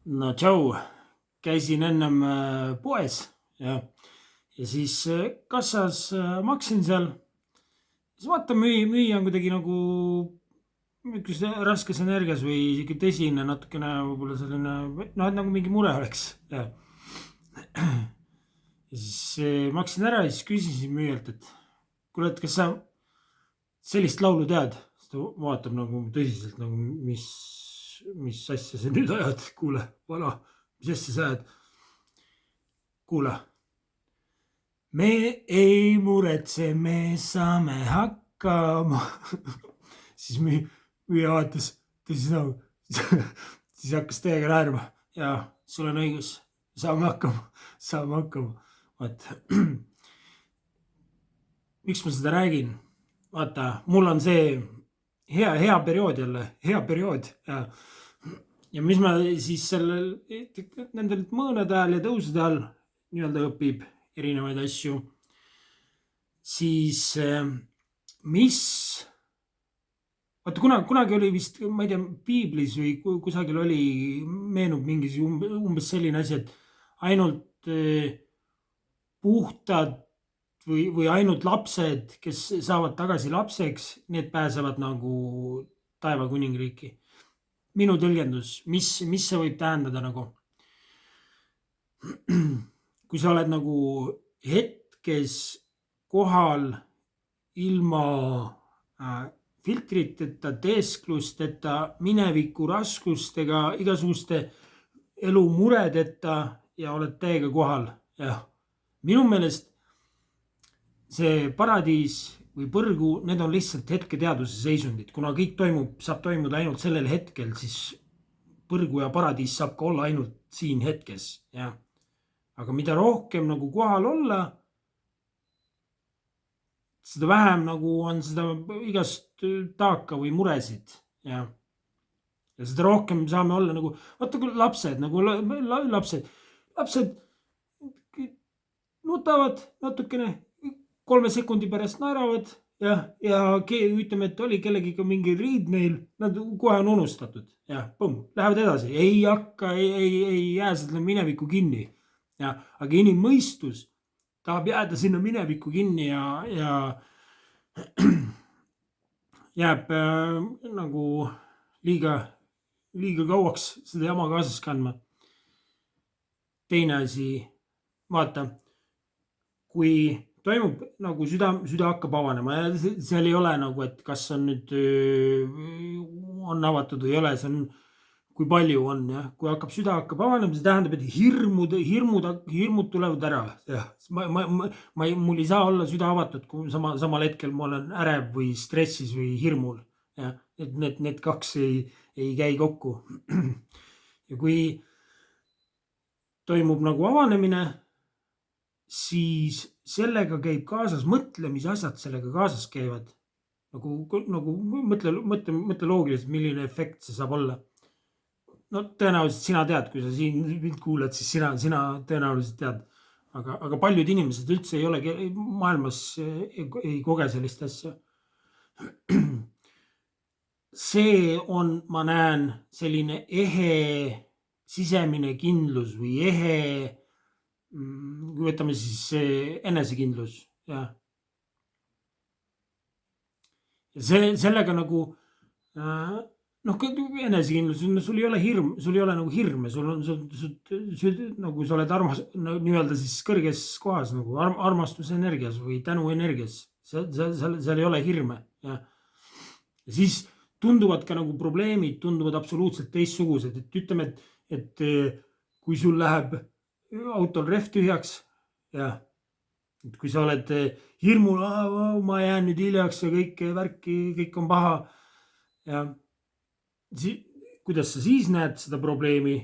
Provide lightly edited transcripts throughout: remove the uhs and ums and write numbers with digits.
No tšau, käisin ennem poes ja siis kassas maksin seal. Siis vaatan, müüja on kuidagi nagu niisuguses raskes energias või isegi tõsine, natukene võib-olla selline, noh, et nagu mingi mure oleks. Ja siis maksin ära ja siis küsisin müüjalt, et kuule, et kas sa sellist laulu tead? Siis ta vaatab nagu tõsiselt nagu, mis asja sa nüüd ajad, kuule, vana, mis asja sa ajad? Kuule, me ei muretse, me saame hakkama. Siis müüja vaatas tõsiselt, siis hakkas täiega naerma. Jaa, sul on õigus, saame hakkama. Vaata, miks ma seda räägin? Vaata, mul on see hea periood jälle, hea periood. Ja mis ma siis sellel, nendel mõõnade ajal ja tõusude all nii-öelda õpib erinevaid asju, siis vaata kunagi oli vist, ma ei tea, piiblis või kusagil oli, meenub mingi umbes selline asi, et ainult puhtad või ainult lapsed, kes saavad tagasi lapseks, need pääsevad nagu taeva kuningriiki. Minu tõlgendus, mis see võib tähendada nagu? Kui sa oled nagu hetkes kohal ilma filtriteta, teesklusteta, mineviku raskustega, igasuguste elu muredeta ja oled täiega kohal. Jah, minu meelest see paradiis või põrgu, need on lihtsalt hetketeaduse seisundid, kuna kõik saab toimuda ainult sellel hetkel, siis põrgu ja paradiis saab ka olla ainult siin hetkes, jah. Aga mida rohkem nagu kohal olla, seda vähem nagu on seda igast taaka või muresid, jah. Ja seda rohkem saame olla nagu, vaata kui lapsed nutavad natukene, 3 sekundi pärast naeravad ja ütleme, et oli kellegiga mingi riid neil, nad kohe on unustatud ja lähevad edasi, ei jää seda minevikku kinni. Ja, aga inimmõistus tahab jääda sinna minevikku kinni ja jääb nagu liiga kauaks seda jama kaasas kandma. Teine asi, vaata, kui toimub nagu süda hakkab avanema ja seal ei ole nagu, et kas on nüüd on avatud või ei ole, see on, kui palju on, jah. Kui süda hakkab avanema, see tähendab, et hirmud tulevad ära, jah. Mul ei saa olla süda avatud, kui samal hetkel ma olen ärev või stressis või hirmul, jah. Et need kaks ei käi kokku. Ja kui toimub nagu avanemine, siis sellega käib kaasas mõtlemisasjad, sellega kaasas käivad. Nagu mõtle loogiliselt, milline efekt see saab olla. No tõenäoliselt sina tead, kui sa siin mind kuulad, siis sina tõenäoliselt tead. Aga paljud inimesed üldse ei ole maailmas, ei koge sellist asja. See on, ma näen, selline ehe sisemine kindlus või ehe, võtame siis enesekindlus, jah. Ja sellega nagu, enesekindlus, sul ei ole hirm, sul ei ole nagu hirme, sul on nagu sa oled nii-öelda siis kõrges kohas nagu armastuse energias või tänu energias, seal ei ole hirme, jah. Ja siis tunduvad ka nagu probleemid, tunduvad absoluutselt teistsugused, et ütleme, et kui sul läheb autol rehv tühjaks, jah, et kui sa oled hirmul, ma jään nüüd hiljaks ja kõik on paha, ja kuidas sa siis näed seda probleemi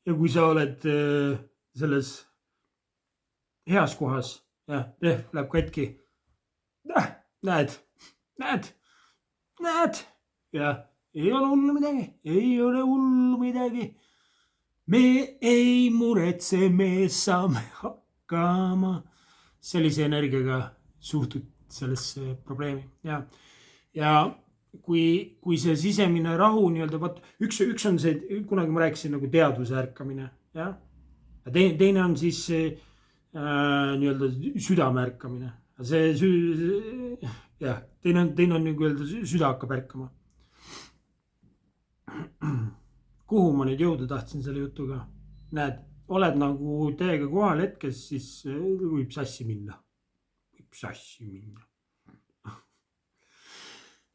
ja kui sa oled selles heas kohas, jah, rehv läheb katki, näed, jah, ei ole hullu midagi, me ei muretse, me saame hakkama. Sellise energiaga suhtud sellesse probleemi, ja kui see sisemine rahu nii-öelda, vaat üks on see, kunagi ma rääkisin nagu teadvuse ärkamine, jah. Teine on siis nii-öelda südame ärkamine. Jah, teine on nagu öelda, süda hakkab ärkama. Kuhu ma nüüd jõuda tahtsin selle jutuga? Näed, oled nagu täiega kohal hetkes, siis võib sassi minna.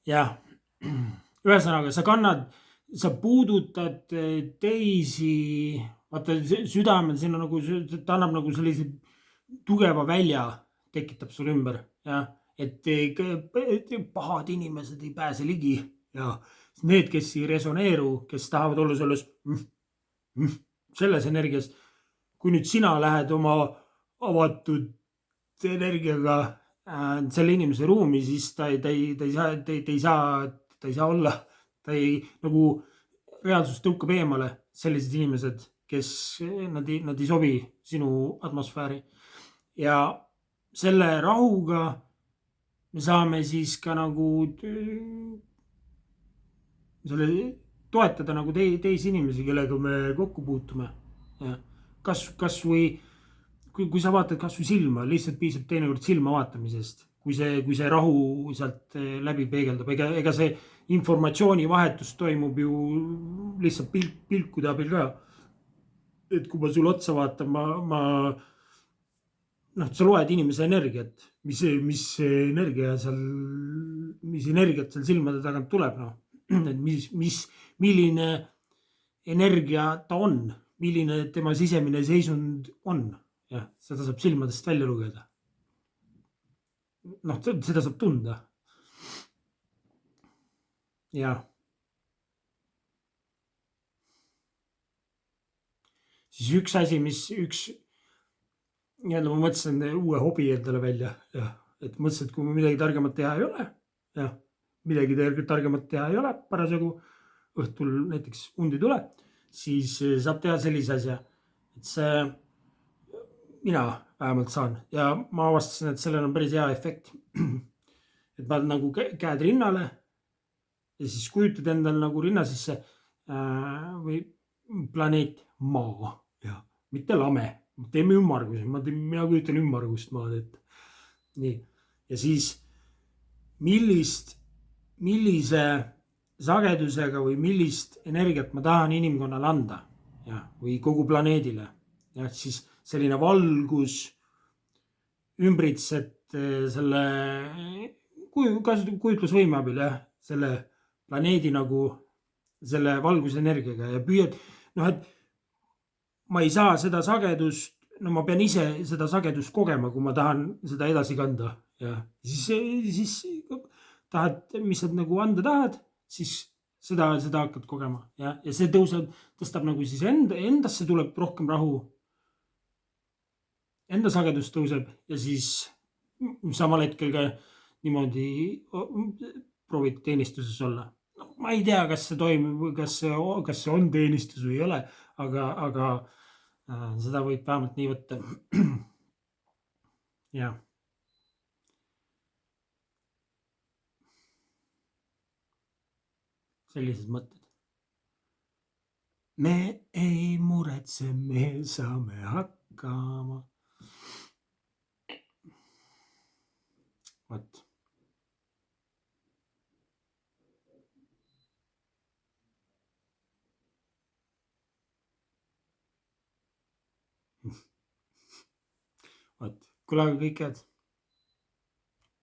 Jah, ühesõnaga sa puudutad teisi, vaata südamel siin on nagu, ta annab nagu sellise tugeva välja, tekitab sul ümber, jah. Et pahad inimesed ei pääse ligi ja need, kes ei resoneeru, kes tahavad olla selles energias, kui nüüd sina lähed oma avatud energiaga selle inimese ruumi, siis ta ei saa olla, ta ei nagu reaalsus tõukab eemale sellised inimesed, kes nad ei sobi sinu atmosfääri. Ja selle rahuga me saame siis ka nagu selle toetada nagu teisi inimesi, kellega me kokku puutume. Kas või kui sa vaatad kas või silma, lihtsalt piisab teinekord silma vaatamisest, kui see rahu sealt läbi peegeldab, ega see informatsioonivahetus toimub ju lihtsalt pilkude abil ka. Et kui ma sulle otsa vaatan, sa loed inimese energiat, mis energiat seal silmade tagant tuleb, et milline energia ta on, milline tema sisemine seisund on. Jah, seda saab silmadest välja lugeda. Seda saab tunda. Ja. Siis üks asi, ma mõtlesin uue hobi endale välja, jah, et mõtlesin, et kui ma midagi targemat teha ei ole, jah, midagi targemat teha ei ole, parasjagu õhtul näiteks und ei tule, siis saab teha sellise asja, et mina vähemalt saan ja ma avastasin, et sellel on päris hea efekt. Et paned nagu käed rinnale ja siis kujutad endal nagu rinna sisse või planeet Maa, jah, mitte lame, teeme ümmarguse, mina kujutan ümmargust maad ette. Nii, ja siis millise sagedusega või millist energiat ma tahan inimkonnale anda, jah, või kogu planeedile, jah, siis selline valgus ümbritseb selle kujutlusvõime abil, jah, selle planeedi nagu selle valgusenergiaga ja püüad, et ma ei saa seda sagedust, ma pean ise seda sagedust kogema, kui ma tahan seda edasi kanda, ja siis tahad, mis sa nagu anda tahad, siis seda hakkad kogema, ja see tõstab nagu siis endasse tuleb rohkem rahu. Enda sagedus tõuseb ja siis samal hetkel ka niimoodi proovid teenistuses olla. Ma ei tea, kas see toimib või kas see on teenistus või ei ole, aga seda võib vähemalt nii võtta. Ja. Sellised mõtted. Me ei muretse, me saame hakkama. Vot. Vot, kuule, aga kõik head.